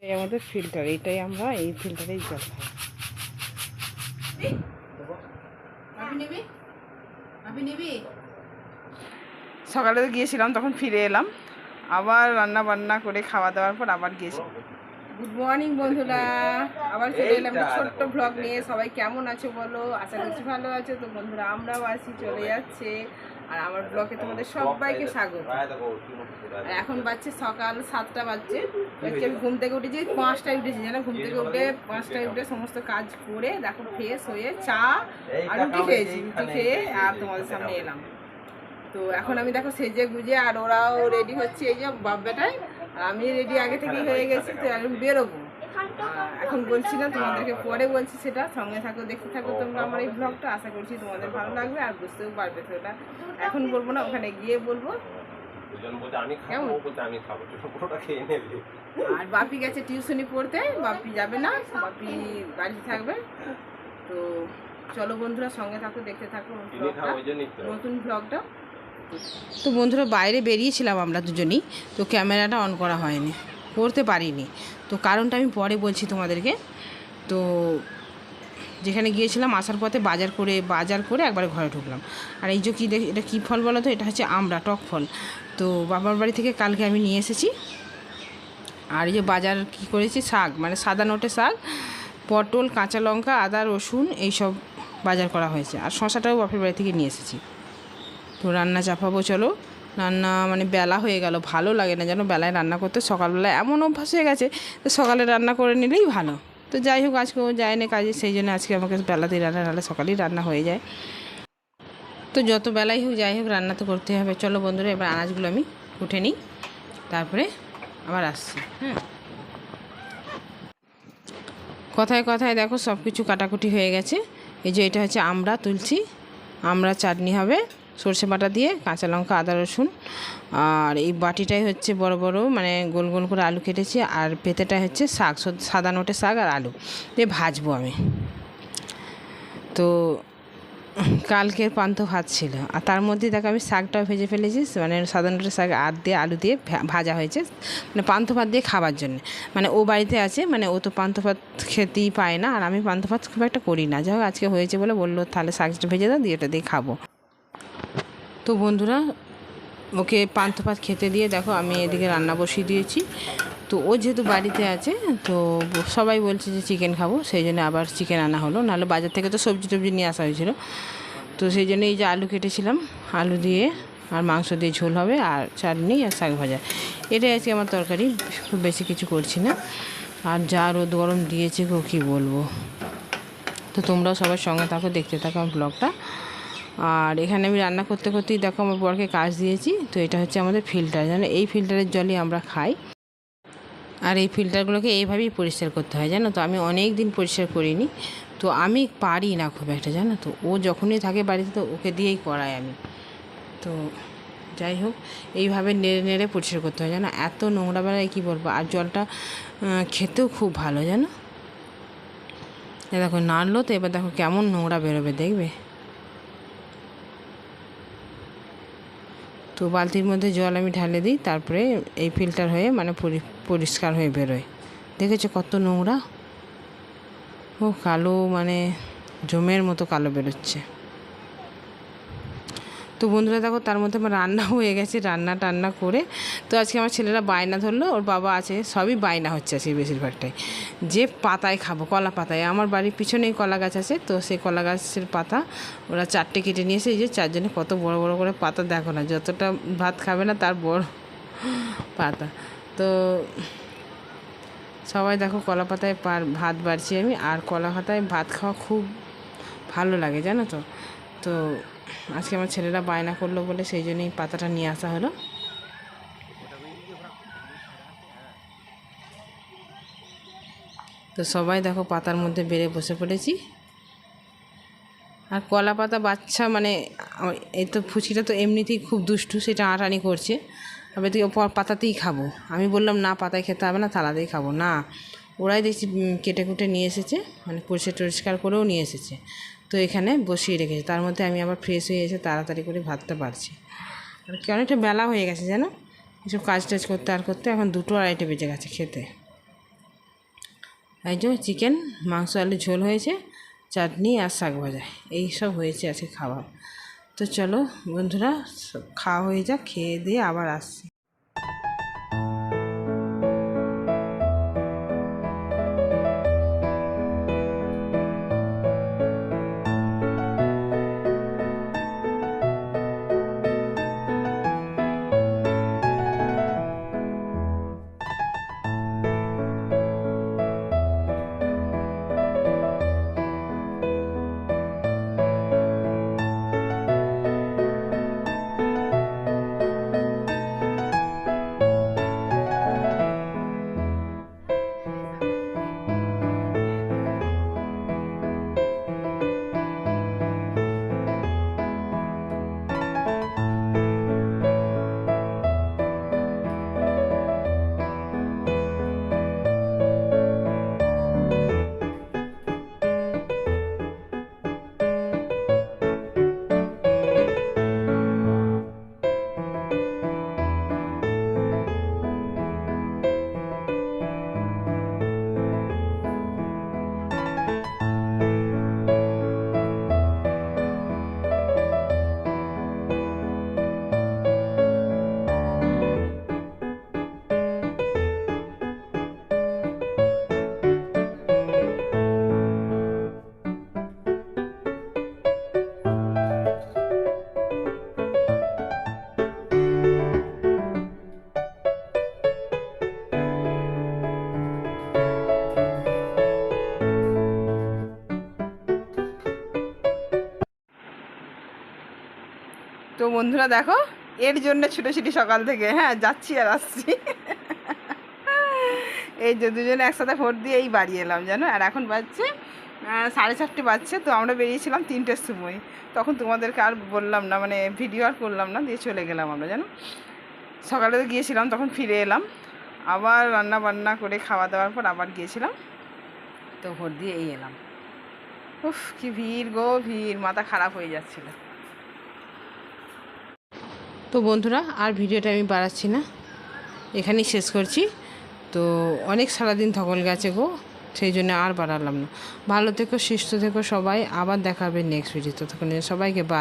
এই আমাদের ফিল্টার, এইটাই আমরা এই ফিল্টারেই জল খাই। সকালে তো গিয়েছিলাম, তখন ফিরে এলাম, আবার রান্না বান্না করে খাওয়া দাওয়ার পর আবার গিয়েছিলাম। গুড মর্নিং বন্ধুরা, আবার ফিরে এলাম একটা ছোট্ট ব্লগ নিয়ে। সবাই কেমন আছো বলো, আশা করছি ভালো আছো। তো বন্ধুরা আমরাও আসি, চলে যাচ্ছে। আর আমার ব্লগে তোমাদের সবাইকে স্বাগত। আর এখন বাজছে সকাল 7টা বাজছে। আমি ঘুম থেকে উঠেছি 5টায় উঠেছি, জানো। ঘুম থেকে উঠে 5টায় উঠে সমস্ত কাজ করে দেখো ফ্রেশ হয়ে চা আর রুটি খেয়েছি। রুটি খেয়ে আর তোমাদের সামনে এলাম। তো এখন আমি দেখো সেজে গুজে আর ওরাও রেডি হচ্ছে, এই যে বাপ বেটায়। আমি রেডি আগে থেকেই হয়ে গেছি, তো আমি বেরোবো। এখন বলছি না, তোমাদেরকে পরে বলছি, সেটা সঙ্গে থাকো, দেখতে থাকো তোমরা আমার এই ব্লগটা। আশা করছি তোমাদের ভালো লাগবে আর বুঝতেও পারবে। তো ওটা এখন বলবো না, ওখানে গিয়ে বলবো। আর বাপি গেছে টিউশনি পড়তে, বাপি যাবে না, বাপি বাড়িতে থাকবে। তো চলো বন্ধুরা, সঙ্গে থাকো, দেখতে থাকো নতুন ব্লগটা। তো বন্ধুরা বাইরে বেরিয়েছিলাম আমরা দুজনই, তো ক্যামেরাটা অন করা হয়নি, করতে পারিনি। তো কারণটা আমি পরে বলছি তোমাদেরকে। তো যেখানে গিয়েছিলাম আসার পথে বাজার করে একবারে ঘরে ঢুকলাম। আর এই যে কী দেখি, এটা কী ফল বলো তো? এটা হচ্ছে আমড়া, টক ফল। তো বাবার বাড়ি থেকে কালকে আমি নিয়ে এসেছি। আর এই যে বাজার কী করেছি, শাক, মানে সাদা নোটে শাক, পটল, কাঁচা লঙ্কা, আদা, রসুন, এইসব বাজার করা হয়েছে। আর শশাটাও বাপের বাড়ি থেকে নিয়ে এসেছি। তো রান্না চাপাবো, চলো। রান্না মানে বেলা হয়ে গেল, ভালো লাগে না যেন বেলায় রান্না করতে। সকালবেলায় এমন অভ্যাস হয়ে গেছে, তো সকালে রান্না করে নিলেই ভালো। তো যাই হোক, আজকেও যায় না কাজে, সেই জন্য আজকে আমাকে বেলাতেই রান্না, নাহলে সকালেই রান্না হয়ে যায়। তো যত বেলাই হোক যাই হোক, রান্না তো করতে হবে। চলো বন্ধুরা, এবার আনাজগুলো আমি উঠে নিই, তারপরে আবার আসছি। হ্যাঁ, কথায় কথায় দেখো সব কিছু কাটাকুটি হয়ে গেছে। এই যে এটা হচ্ছে আমড়া তুলছি, আমড়া চাটনি হবে সরষে বাটা দিয়ে, কাঁচা লঙ্কা, আদা, রসুন। আর এই বাটিটাই হচ্ছে বড় বড়, মানে গোল গোল করে আলু কেটেছি। আর পেতেটা হচ্ছে শাক, সাদা নোটে শাক আর আলু দিয়ে ভাজবো আমি। তো কালকের পান্তা ভাত ছিল, আর তার মধ্যে দেখো আমি শাকটাও ভেজে ফেলেছি, মানে সাদা নোটে শাক দিয়ে আলু দিয়ে ভাজা হয়েছে, মানে পান্তা ভাত দিয়ে খাবার জন্য। মানে ও বাড়িতে আছে, মানে ও তো পান্তা ভাত খেতেই পায় না, আর আমি পান্তা ভাত খুব একটা করি না। যাই হোক আজকে হয়েছে বলে বললো তাহলে শাকটা ভেজে দাও, দিয়ে এটা দিয়ে খাবো। তো বন্ধুরা, ওকে পান্তা ভাত খেতে দিয়ে দেখো আমি এদিকে রান্না বসিয়ে দিয়েছি। তো ও যেহেতু বাড়িতে আছে, তো সবাই বলছে যে চিকেন খাবো, সেই জন্য আবার চিকেন আনা হলো। নাহলে বাজার থেকে তো সবজি টবজি নিয়ে আসা হয়েছিল। তো সেই জন্য এই যে আলু কেটেছিলাম, আলু দিয়ে আর মাংস দিয়ে ঝোল হবে, আর চাটনি আর শাক ভাজা, এটাই আজকে আমার তরকারি। খুব বেশি কিছু করছি না। আর যা রোদ গরম দিয়েছে গো, কী বলবো। তো তোমরাও সবার সঙ্গে থাকো, দেখতে থাকো আমার ব্লগটা। আর এখানে আমি রান্না করতে করতেই দেখো আমার বরকে কাজ দিয়েছি। তো এটা হচ্ছে আমাদের ফিল্টার, জানো, এই ফিল্টারের জলই আমরা খাই। আর এই ফিল্টারগুলোকে এইভাবেই পরিষ্কার করতে হয়, জানো। তো আমি অনেক দিন পরিষ্কার করিনি, তো আমি পারি না খুব একটা, জানো। তো ও যখনই থাকে বাড়িতে, তো ওকে দিয়েই করাই আমি। তো যাই হোক, এইভাবে নেড়ে নেড়ে পরিষ্কার করতে হয়, জানো। এত নোংরা বেলায় কী বলবো। আর জলটা খেতেও খুব ভালো, জানো। দেখো নাড়লো তো, এবার দেখো কেমন নোংরা বেরোবে, দেখবে। তো বালতির মধ্যে জল আমি ঢালে দিই, তারপরে এই ফিল্টার হয়ে মানে পরিষ্কার হয়ে বেরোয়। দেখেছো কত নোংরা, ও কালো, মানে জমের মতো কালো বেরোচ্ছে। তো বন্ধুরা দেখো, তার মধ্যে আমার রান্না হয়ে গেছে, রান্না টান্না করে। তো আজকে আমার ছেলেরা বায়না ধরলো, ওর বাবা আছে, সবই বায়না হচ্ছে আজকে বেশিরভাগটাই, যে পাতায় খাবো, কলা পাতায়। আমার বাড়ির পিছনেই কলা গাছ আছে, তো সেই কলা গাছের পাতা ওরা 4টে কেটে নিয়েছে। এই যে 4জনে কত বড় বড় করে পাতা, দেখো না, যতটা ভাত খাবে না তার বড় পাতা। তো সবাই দেখো কলা পাতায় ভাত বাড়ছি আমি। আর কলা পাতায় ভাত খাওয়া খুব ভালো লাগে, জানো তো। তো আজকে আমার ছেলেরা বায়না করলো বলে সেই জন্যই পাতাটা নিয়ে আসা হলো। তো সবাই দেখো পাতার মধ্যে বেড়ে বসে পড়েছি। আর কলা পাতা বাচ্চা, মানে এই তো ফুচিটা তো এমনিতেই খুব দুষ্টু, সেটা আটানি করছে, আমি তো পাতাতেই খাবো। আমি বললাম না, পাতায় খেতে হবে না, থালাতেই খাবো। না, ওরাই দেখছি কেটে কুটে নিয়ে এসেছে, মানে পরিষ্কার করেও নিয়ে এসেছে। তো এখানে বসিয়ে রেখেছে, তার মধ্যে আমি আবার ফ্রেশ হয়ে এসে তাড়াতাড়ি করে ভাতটা বাড়ছি। আর কি অনেকটা বেলা হয়ে গেছে, জানো, এসব কাজ টাজ করতে আর করতে এখন 2টো 2:30 বেজে গেছে খেতে। এই যে চিকেন, মাংস, আলু ঝোল হয়েছে, চাটনি আর শাক ভাজা, এই সব হয়েছে আজকে খাবার। তো চলো বন্ধুরা, খাওয়া হয়ে যাক, খেয়ে দিয়ে আবার আসছি। তো বন্ধুরা দেখো, এর জন্য ছুটোছুটি সকাল থেকে, হ্যাঁ যাচ্ছি আর আসছি। এই যে দুজনে একসাথে ভোট দিয়ে এই বাড়ি এলাম জানো। আর এখন বাজছে 4:30 বাজছে। তো আমরা বেরিয়েছিলাম 3টের সময়, তখন তোমাদেরকে আর বললাম না, মানে ভিডিও আর করলাম না, দিয়ে চলে গেলাম আমরা জানো। সকালে তো গিয়েছিলাম, তখন ফিরে এলাম, আবার রান্না বান্না করে খাওয়া দাওয়ার পর আবার গিয়েছিলাম, তো ভোট দিয়ে এই এলাম। উফ কি ভিড় গো, ভিড়, মাথা খারাপ হয়ে যাচ্ছিলো। তো বন্ধুরা, আর ভিডিওটা আমি বাড়াচ্ছি না, এখানেই শেষ করছি। তো অনেক সারাদিন ধকল গেছে গো, সেই জন্য আর বাড়ালাম না। ভালো থেকো, সুস্থ থেকো সবাই, আবার দেখা হবে নেক্সট ভিডিও। ততক্ষণ সবাইকে বাই।